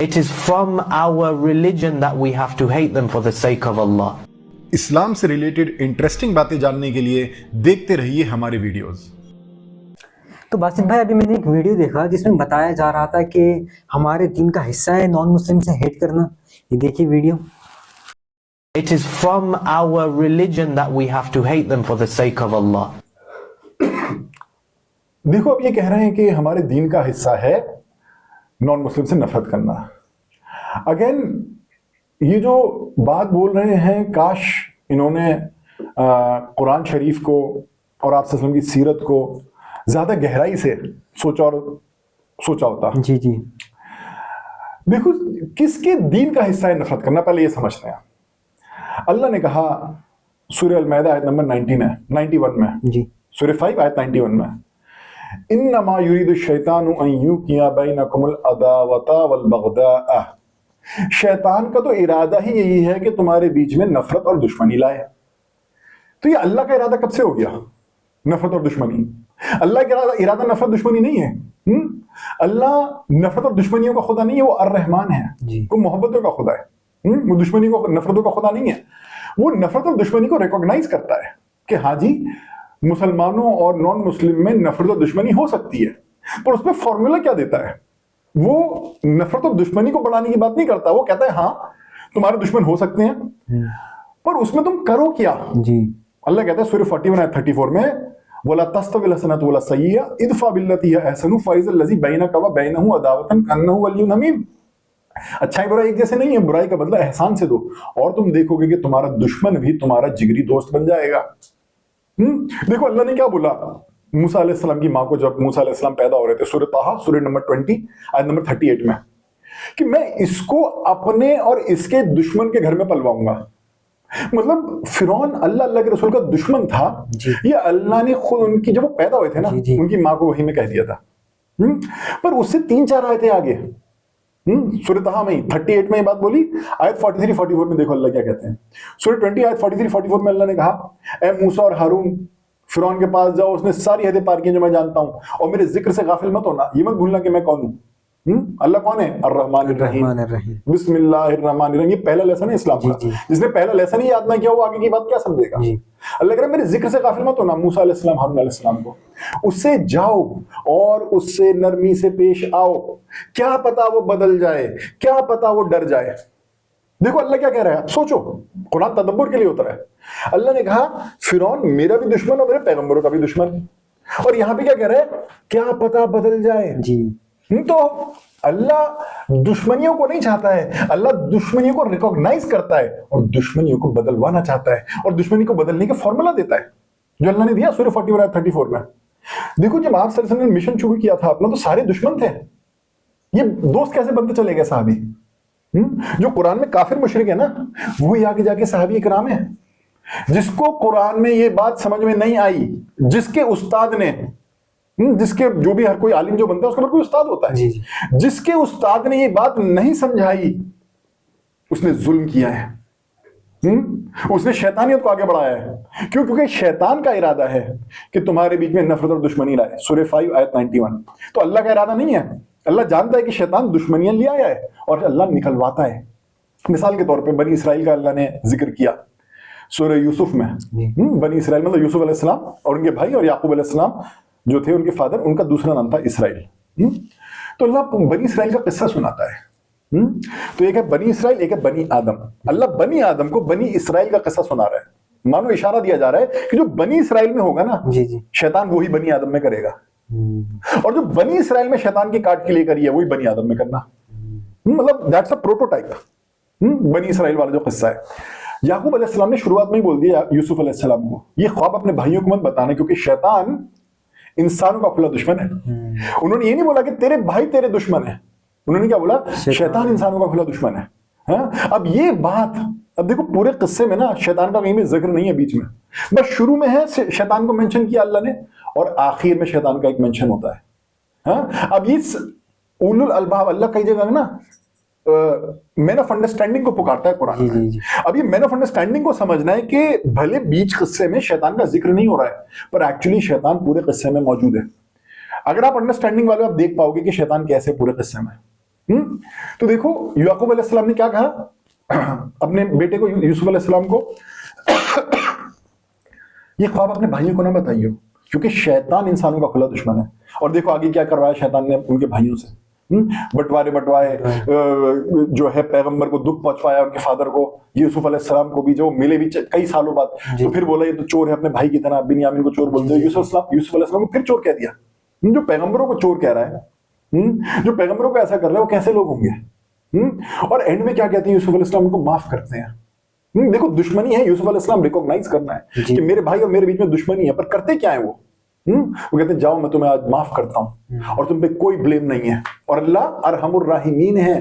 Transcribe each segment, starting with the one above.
It is from our religion that we have to hate them for the sake of Allah. اسلام سے related interesting باتیں جاننے کے لیے دیکھتے رہیے ہمارے ویڈیوز۔ تو باسط بھائی ابھی میں نے ایک ویڈیو دیکھا جس میں بتایا جا رہا تھا کہ ہمارے دین کا حصہ ہے نان مسلم سے ہیٹ کرنا۔ یہ دیکھیے video. It is from our religion that we have to hate them for the sake of Allah. دیکھو اب یہ کہہ رہے ہیں کہ ہمارے دین کا حصہ ہے نان مسلم سے نفرت کرنا۔ اگین یہ جو بات بول رہے ہیں، کاش انہوں نے قرآن شریف کو اور آپ صلی اللہ علیہ وسلم کی سیرت کو زیادہ گہرائی سے سوچا ہوتا۔ جی جی دیکھو کس کے دین کا حصہ ہے نفرت کرنا، پہلے یہ سمجھتے ہیں۔ اللہ نے کہا سورہ المائدہ آیت نمبر 91 میں، جی سورہ 5 آیت 91 میں، انما یرید الشیطان ان یوقع بینکم العداوۃ والبغضاء، شیطان کا تو ارادہ ہی یہی ہے کہ تمہارے بیچ میں نفرت اور دشمنی لائے۔ تو یہ اللہ کا ارادہ کب سے ہو گیا نفرت اور دشمنی؟ اللہ کا ارادہ نفرت دشمنی نہیں ہے۔ اللہ نفرت اور دشمنیوں کا خدا نہیں ہے، وہ الرحمن ہے، وہ محبتوں کا خدا ہے، وہ دشمنی کو نفرتوں کا خدا نہیں ہے۔ وہ نفرت اور دشمنی کو ریکوگنائز کرتا ہے کہ ہاں جی مسلمانوں اور نان مسلم میں نفرت اور دشمنی ہو سکتی ہے، پر اس میں فارمولا کیا دیتا ہے؟ وہ نفرت اور دشمنی کو بڑھانے کی بات نہیں کرتا، وہ کہتا ہے ہاں تمہارے دشمن ہو سکتے ہیں، پر اس میں تم کرو کیا؟ جی اللہ کہتا ہے سورہ 41 آیت 34 میں، وَلَا تَسْتَوِي الْحَسَنَةُ وَلَا السَّيِّئَةُ ادْفَعْ بِالَّتِي هِيَ أَحْسَنُ فَإِذَا الَّذِي بَيْنَكَ وَبَيْنَهُ عَدَاوَةٌ كَأَنَّهُ وَلِيٌّ حَمِيمٌ۔ اچھائی برائی ایک جیسے نہیں ہے، برائی کا بدلہ احسان سے دو اور تم دیکھو گے کہ تمہارا دشمن بھی تمہارا جگری دوست بن جائے گا۔ دیکھو اللہ نے کیا بولا موسیٰ علیہ السلام کی ماں کو جب موسیٰ علیہ السلام پیدا ہو رہے تھے، سورہ طٰہٰ سورہ نمبر 20 آیت نمبر 38 میں، کہ میں اس کو اپنے اور اس کے دشمن کے گھر میں پلواؤں گا۔ مطلب فرعون اللہ کے رسول کا دشمن تھا، یہ اللہ نے خود ان کی جب وہ پیدا ہوئے تھے نا ان کی ماں کو وحی میں کہہ دیا تھا۔ پر اس سے 3-4 آیتیں آگے سورہ طٰہٰ میں 38 میں یہ بات بولی، آیت 43-44 میں دیکھو اللہ کیا کہتے ہیں۔ سورہ 20 آیت 43-44 میں اللہ نے کہا اے موسیٰ اور ہارون فرعون کے پاس جاؤ، اس نے ساری حدیں پار کی جو میں جانتا ہوں، اور میرے ذکر سے غافل مت ہونا، یہ مت بھولنا کہ میں کون ہوں۔ اللہ کون ہے؟ الرحمن الرحیم، بسم اللہ الرحمن الرحیم۔ یہ پہلا لیسن ہے اسلام کا، جس نے پہلا لیسن ہی یاد نہ کیا وہ آگے کی بات کیا سمجھے گا؟ اللہ کہہ رہا ہے میرے ذکر سے غافل مت ہونا، موسیٰ علیہ السلام ہارون علیہ السلام کو، اس سے جاؤ اور اس سے نرمی سے پیش آؤ، کیا پتا وہ بدل جائے، کیا پتا وہ ڈر جائے۔ دیکھو اللہ کیا کہہ رہا ہے، سوچو، قرآن تدبر کے لیے اترا ہے۔ اللہ نے کہا فرعون میرا بھی دشمن اور میرے پیغمبروں کا بھی دشمن، اور یہاں پہ کیا کہہ رہا ہے؟ کیا پتا بدل جائے۔ جی تو اللہ دشمنیوں کو نہیں چاہتا ہے، اللہ دشمنیوں کو ریکوگنائز کرتا ہے اور دشمنیوں کو بدلوانا چاہتا ہے، اور دشمنی کو بدلنے کے فارمولا دیتا ہے جو اللہ نے دیا سورہ 41-34 میں۔ دیکھو جب آپ صلی اللہ علیہ وسلم نے مشن شروع کیا تھا اپنا تو سارے دشمن تھے، یہ دوست کیسے بنتے چلے گئے صحابی؟ جو قرآن میں کافر مشرک ہے نا وہی آگے جا کے صحابی اکرام ہیں، جس کو قرآن میں یہ بات سمجھ میں نہیں آئی، جس کے استاد نے، جس کے جو بھی ہر کوئی عالم جو بنتا ہے اس کے اوپر کوئی استاد ہوتا ہے، جس کے استاد نے یہ بات نہیں سمجھائی اس نے ظلم کیا ہے، اس نے شیطانیت کو آگے بڑھایا ہے۔ کیونکہ شیطان کا ارادہ ہے کہ تمہارے بیچ میں نفرت اور دشمنی لائے، سورہ 5 آیت 91۔ تو اللہ کا ارادہ نہیں ہے، اللہ جانتا ہے کہ شیطان دشمنیاں لے آیا ہے اور اللہ نکلواتا ہے۔ مثال کے طور پہ بنی اسرائیل کا اللہ نے ذکر کیا سورہ یوسف میں۔ بنی اسرائیل مطلب یوسف علیہ السلام اور ان کے بھائی، اور یعقوب علیہ السلام جو تھے ان کے فادر، ان کا دوسرا نام تھا اسرائیل۔ تو اللہ بنی اسرائیل کا قصہ سناتا ہے۔ تو ایک ہے بنی اسرائیل، ایک ہے بنی آدم۔ اللہ بنی آدم کو بنی اسرائیل کا قصہ سنا رہا ہے، مانو اشارہ دیا جا رہا ہے کہ جو بنی اسرائیل میں ہوگا نا شیطان وہی بنی آدم میں کرے گا، اور جو بنی اسرائیل میں شیطان کی کاٹ کے لیے کری ہے وہی بنی آدم میں کرنا۔ مطلب دیٹس اے پروٹوٹائپ بنی اسرائیل والا جو قصہ ہے۔ یعقوب علیہ السلام نے شروعات میں ہی بول دیا یوسف علیہ السلام کو یہ خواب اپنے بھائیوں کو مت بتانا، کیونکہ شیطان انسانوں کا کھلا دشمن ہے۔ انہوں نے یہ نہیں بولا کہ تیرے بھائی تیرے دشمن ہیں، انہوں نے کیا بولا؟ شیطان انسانوں کا کھلا دشمن ہے۔ اب یہ بات، اب دیکھو پورے قصے میں نا شیطان کا کہیں بھی ذکر نہیں ہے بیچ میں، بس شروع میں ہے شیطان کو مینشن کیا اللہ نے، اور آخر میں شیطان کا ایک مینشن ہوتا ہے۔ اب یہ اولو الالباب اللہ کئی جگہ نا مین آف انڈرسٹینڈنگ کو پکارتا ہے قرآن۔ اب یہ مین آف انڈرسٹینڈنگ کو سمجھنا ہے کہ بھلے بیچ قصے میں شیطان کا ذکر نہیں ہو رہا ہے پر ایکچولی شیطان پورے قصے میں موجود ہے۔ اگر آپ انڈرسٹینڈنگ والے آپ دیکھ پاؤ گے کہ شیطان کیسے پورے قصے میں تو دیکھو याकूब अलैहिस्सलाम ने क्या कहा अपने बेटे को, यूसुफ अलैहिस्सलाम को, ये ख्वाब अपने भाइयों को ना बताइयो, क्योंकि शैतान इंसानों का खुला दुश्मन है। और देखो आगे क्या करवाया शैतान ने उनके भाइयों से, बंटवाए जो है पैगंबर को दुख पहुंचवाया, उनके फादर को, यूसुफ अलैहिस्सलाम को भी, जो मिले भी कई सालों बाद। तो फिर बोला ये तो चोर है अपने भाई की तरह, बिन्यामीन को चोर बोलते हैं, यूसुफ अलैहिस्सलाम को फिर चोर कह दिया। जो पैगंबरों को चोर कह रहा है, जो पैगंबरों को ऐसा कर रहा है, वो कैसे लोग होंगे? और एंड में क्या कहते हैं, यूसुफ अलैहिस्सलाम को माफ करते हैं। देखो दुश्मनी है, यूसुफ अलैहिस्सलाम रिकॉग्नाइज करना है कि मेरे भाई और मेरे बीच में दुश्मनी है, पर करते क्या है वो? वो कहते हैं जाओ मैं तुम्हें आज माफ करता हूं और तुम पे कोई ब्लेम नहीं है। और अल्लाह अरहमुर राहिमीन है,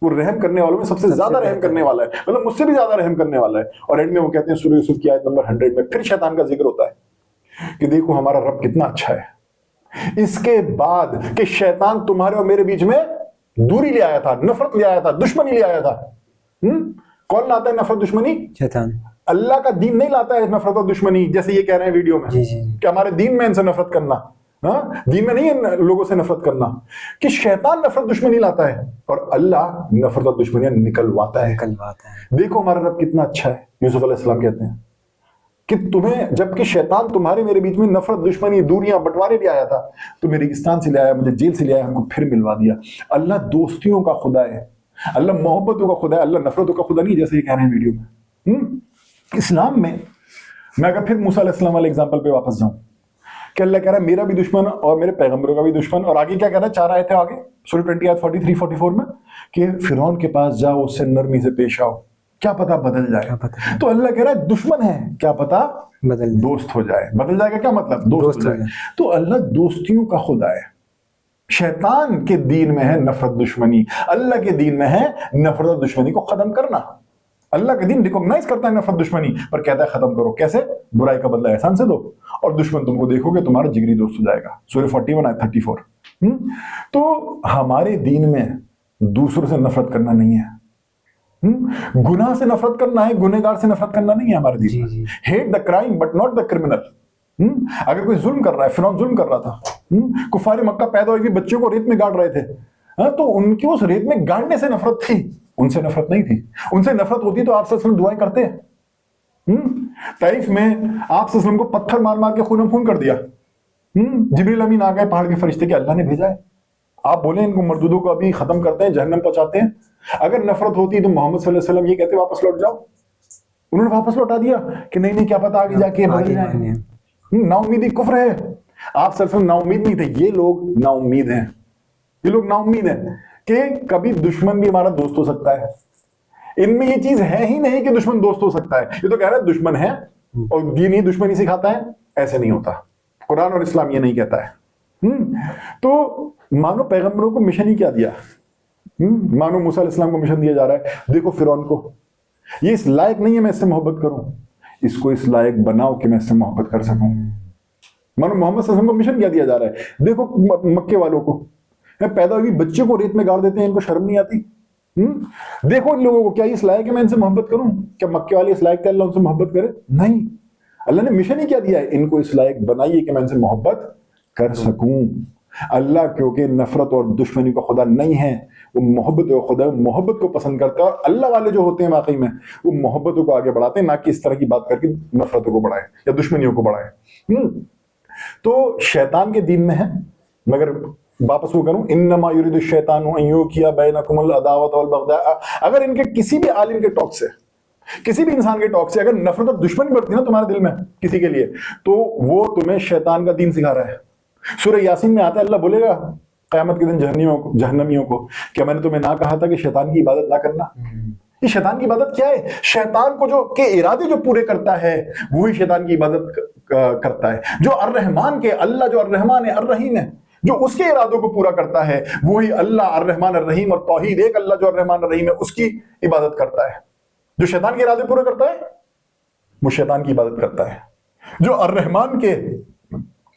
वो रहम करने वालों में सबसे ज्यादा रहम करने वाला है, मतलब मुझसे भी ज्यादा रहम करने वाला है। और एंड में वो कहते हैं सूरह यूसुफ की आयत नंबर 100 में फिर शैतान का जिक्र होता है कि देखो हमारा रब कितना अच्छा है, इसके बाद कि शैतान तुम्हारे और मेरे बीच में दूरी ले आया था, नफरत ले आया था, दुश्मनी ले आया था। कौन लाता है नफरत दुश्मनी? शैतान। अल्लाह का दीन नहीं लाता है नफरत और दुश्मनी, जैसे ये कह रहे हैं वीडियो में कि हमारे दीन में इनसे नफरत करना, दीन में नहीं है लोगों से नफरत करना, कि शैतान नफरत दुश्मनी लाता है और अल्लाह नफरत और दुश्मनियां निकलवाता है। देखो हमारा रब कितना अच्छा है। यूसुफ अलैहिस्सलाम कहते हैं कि तुम्हें, जबकि शैतान तुम्हारे मेरे बीच में नफरत दुश्मनी दूरियां बंटवारे भी आया था, तुम्हें रेगिस्तान से ले आया, मुझे जेल से ले आया, हमको फिर मिलवा दिया। अल्लाह दोस्तियों का खुदा है, अल्लाह मोहब्बतों का खुदा है, अल्लाह नफरतों का खुदा नहीं, जैसे ये कह रहे हैं वीडियो में। इस्लाम में मैं अगर फिर मूसा अलैहिस्सलाम वाले एग्जाम्पल पे वापस जाऊं कि अल्लाह कह रहा है मेरा भी दुश्मन और मेरे पैगंबरों का भी दुश्मन। और आगे क्या कह रहा है, 4 आयतें आगे सूरह 20 आयत 43-44 में कि फिरौन के पास जाओ, उससे नरमी से पेश आओ, क्या पता बदल जाए। तो अल्लाह कह रहा है दुश्मन है, क्या पता बदल दोस्त हो जाए। बदल जाएगा क्या मतलब? दोस्त हो जाए। तो अल्लाह दोस्तियों का खुदा है। शैतान के दीन में है नफरत दुश्मनी, अल्लाह के दीन में है नफरत और दुश्मनी को खत्म करना। अल्लाह का दीन रिकॉग्नाइज करता है नफरत दुश्मनी, पर कहता है खत्म करो। कैसे? बुराई का बदला एहसान से दो और दुश्मन तुमको देखोगे तुम्हारा जिगरी दोस्त हो जाएगा। सूरह 41 आयत 34। तो हमारे दीन में दूसरों से नफरत करना नहीं है, गुनाह से नफरत करना है, गुनहगार से नफरत करना नहीं है हमारे दीन में। Hate the crime but not the criminal. अगर कोई जुल्म कर रहा है, फिरौन जुल्म कर रहा था, कुफार मक्का पैदा हुए बच्चों को रेत में गाड़ रहे थे, तो उनकी उस रेत में गाड़ने से नफरत थी, उनसे नफरत नहीं थी। उनसे नफरत होती तो आप सल्लल्लाहु अलैहि वसल्लम दुआएं करते हैं। ताइफ में आप सल्लल्लाहु अलैहि वसल्लम को पत्थर मार मार के खून खून कर दिया। जिब्रील अमीन आ गए पहाड़ के फरिश्ते के, अल्लाह ने भेजा है। आप बोले इनको मरदूदों को अभी खत्म करते हैं, जहन्नम पहुंचाते हैं। अगर नफरत होती तो मोहम्मद सल्लल्लाहु अलैहि वसल्लम ये कहते वापस लौट जाओ, उन्होंने वापस लौटा दिया कि नहीं क्या पता आगे जाके बदल जाए। नाउमीदी कुफ्र है। आप सल्लल्लाहु अलैहि वसल्लम नाउमीद नहीं थे, ये लोग नाउमीद हैं। ये लोग नाउमीद हैं कि कभी दुश्मन भी हमारा दोस्त हो सकता है। इनमें ये चीज है ही नहीं कि दुश्मन दोस्त हो सकता है। ये तो कह रहा है दुश्मन है और दीन ही दुश्मनी सिखाता है। ऐसे नहीं होता, कुरान और इस्लाम ये नहीं कहता है। तो मानो पैगंबरों को मिशन ही क्या दिया, मानो मूसा अलैहिस्सलाम को मिशन दिया जा रहा है। देखो फिरौन को, ये इस लायक नहीं है मैं इससे मोहब्बत करूं, इसको इस लायक बनाओ कि मैं इससे मोहब्बत कर सकूं। मानो मोहम्मद सल्लल्लाहु अलैहि वसल्लम को मिशन क्या दिया जा रहा है। देखो मक्के वालों को, पैदा हुई बच्चे को रेत में गाड़ देते हैं, इनको शर्म नहीं आती। देखो इन लोगों को, क्या इस लायक है मैं इनसे मोहब्बत करूं? क्या मक्के वाले इस लायक थे अल्लाह उनसे मोहब्बत करे? नहीं, अल्लाह ने मिशन ही क्या दिया है, इनको इस लायक बनाइए कि मैं इनसे मोहब्बत कर सकूं। अल्लाह क्योंकि नफरत और दुश्मनी का खुदा नहीं है, वो मोहब्बत का खुदा, मोहब्बत को पसंद करता है। और अल्लाह वाले जो होते हैं वाकई में वो मोहब्बतों को आगे बढ़ाते हैं, ना कि इस तरह की बात करके नफरतों को बढ़ाए या दुश्मनियों को बढ़ाए। तो शैतान के दीन में है, मगर वापस वो करूं, इन्नमा युरिदु शैतानु अन युकिया बैनकुमुल अदावत वल बगदा। अगर इनके किसी भी आलिम के टॉक से, किसी भी इंसान के टॉक से अगर नफरत और दुश्मनी बढ़ती है ना तुम्हारे दिल में किसी के लिए, तो वो तुम्हें शैतान का दीन सिखा रहा है। सूरह यासीन में आता है, अल्लाह बोलेगा क़यामत के दिन जहन्नमियों को, क्या मैंने तुम्हें ना कहा था कि शैतान की इबादत ना करना? ये शैतान की इबादत क्या है? शैतान को जो के इरादे जो पूरे करता है वही शैतान की इबादत करता है। जो अर्रहमान के, अल्लाह जो अर्रहमान है अर्रहीम है, जो उसके इरादों को पूरा करता है वही अल्लाह अर्रहमान अर्रहीम और तौहीद एक अल्लाह जो अर्रहमान अर्रहीम है उसकी इबादत करता है। जो शैतान के इरादे पूरे करता है वो शैतान की इबादत करता है। जो अर्रहमान के,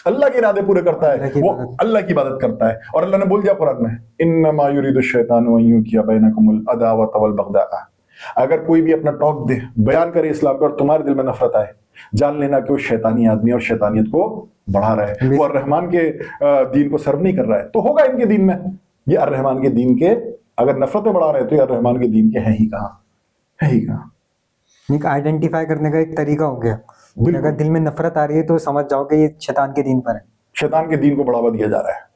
अल्लाह के इरादे पूरे करता है वो अल्लाह की इबादत करता है। और अल्लाह ने बोल दिया कुरान में, इन्नमा युरिदु शैतानु अन युकिया बैनकुमुल अदावत वल बगदा। अगर कोई भी अपना टॉक दे, बयान करे इस्लाम पर और तुम्हारे दिल में नफरत आए, जान लेना कि वो शैतानी आदमी और शैतानियत को बढ़ा रहा है। वो अर्रहमान के दीन को सर्व नहीं कर रहा है। तो होगा इनके दीन में, ये अर्रहमान के दीन के اگر نفرتیں بڑھا رہے تو یار رحمان کے دین کے ہیں ہی کہاں، ہے ہی کہاں. ایک آئیڈینٹیفائی کرنے کا ایک طریقہ ہو گیا. اگر دل میں نفرت آ رہی ہے تو سمجھ جاؤ کہ یہ شیطان کے دین پر ہے. شیطان کے دین کو بڑھاوا دیا جا رہا ہے.